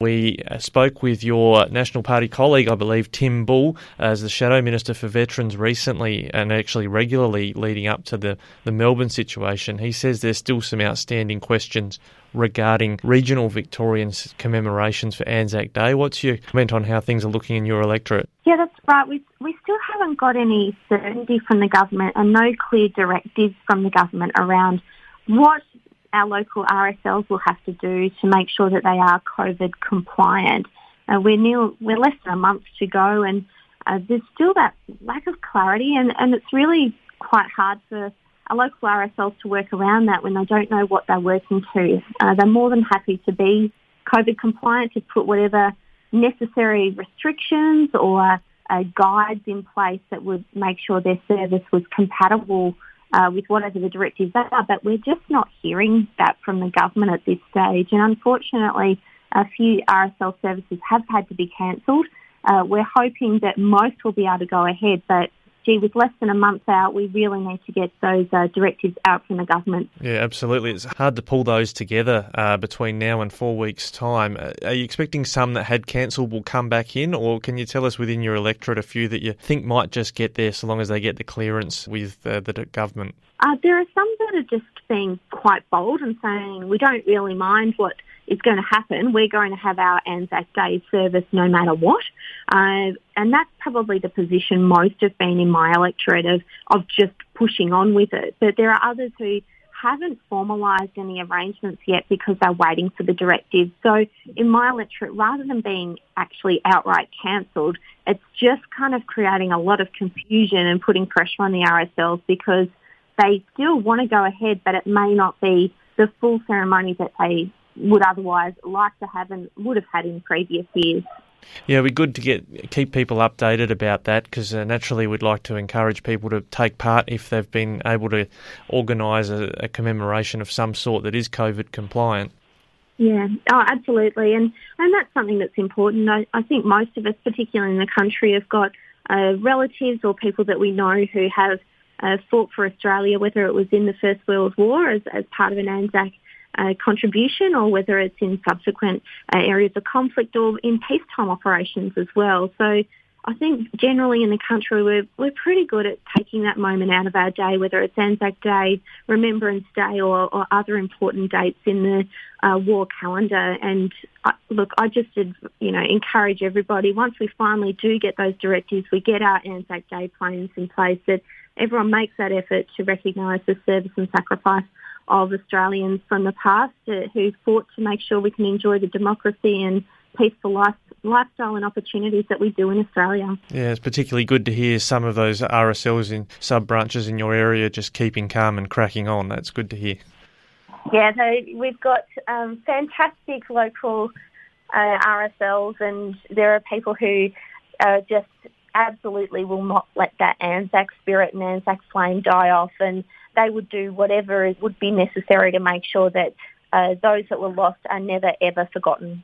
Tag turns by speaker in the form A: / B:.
A: We spoke with your National Party colleague, I believe, Tim Bull, as the Shadow Minister for Veterans recently and actually regularly leading up to the Melbourne situation. He says there's still some outstanding questions regarding regional Victorian commemorations for ANZAC Day. What's your comment on how things are looking in your electorate?
B: Yeah, that's right. We still haven't got any certainty from the government and no clear directives from the government around what our local RSLs will have to do to make sure that they are COVID compliant. We're less than a month to go, and there's still that lack of clarity, and it's really quite hard for our local RSLs to work around that when they don't know what they're working to. They're more than happy to be COVID compliant, to put whatever necessary restrictions or guides in place that would make sure their service was compatible with whatever the directives are, but we're just not hearing that from the government at this stage. And unfortunately, a few RSL services have had to be cancelled. We're hoping that most will be able to go ahead, but with less than a month out, we really need to get those directives out from the government.
A: Yeah, absolutely. It's hard to pull those together between now and 4 weeks' time. Are you expecting some that had cancelled will come back in, or can you tell us within your electorate a few that you think might just get there so long as they get the clearance with the government?
B: There are some that are just being quite bold and saying, we don't really mind what is going to happen. We're going to have our ANZAC Day service no matter what. And that's probably the position most have been in my electorate of just pushing on with it. But there are others who haven't formalised any arrangements yet because they're waiting for the directives. So in my electorate, rather than being actually outright cancelled, it's just kind of creating a lot of confusion and putting pressure on the RSLs because they still want to go ahead, but it may not be the full ceremony that they would otherwise like to have and would have had in previous years.
A: Yeah, it'd be good to keep people updated about that because naturally we'd like to encourage people to take part if they've been able to organise a commemoration of some sort that is COVID compliant.
B: Yeah, absolutely. And that's something that's important. I think most of us, particularly in the country, have got relatives or people that we know who have fought for Australia, whether it was in the First World War as part of an ANZAC contribution or whether it's in subsequent areas of conflict or in peacetime operations as well. So I think generally in the country we're pretty good at taking that moment out of our day, whether it's ANZAC Day, Remembrance Day or other important dates in the war calendar. And I just encourage everybody, once we finally do get those directives, we get our ANZAC Day plans in place, that everyone makes that effort to recognise the service and sacrifice of Australians from the past who fought to make sure we can enjoy the democracy and peaceful lifestyle and opportunities that we do in Australia.
A: Yeah, it's particularly good to hear some of those RSLs in sub-branches in your area just keeping calm and cracking on. That's good to hear.
B: Yeah, we've got fantastic local RSLs, and there are people who just absolutely will not let that ANZAC spirit and ANZAC flame die off, and they would do whatever would be necessary to make sure that those that were lost are never, ever forgotten.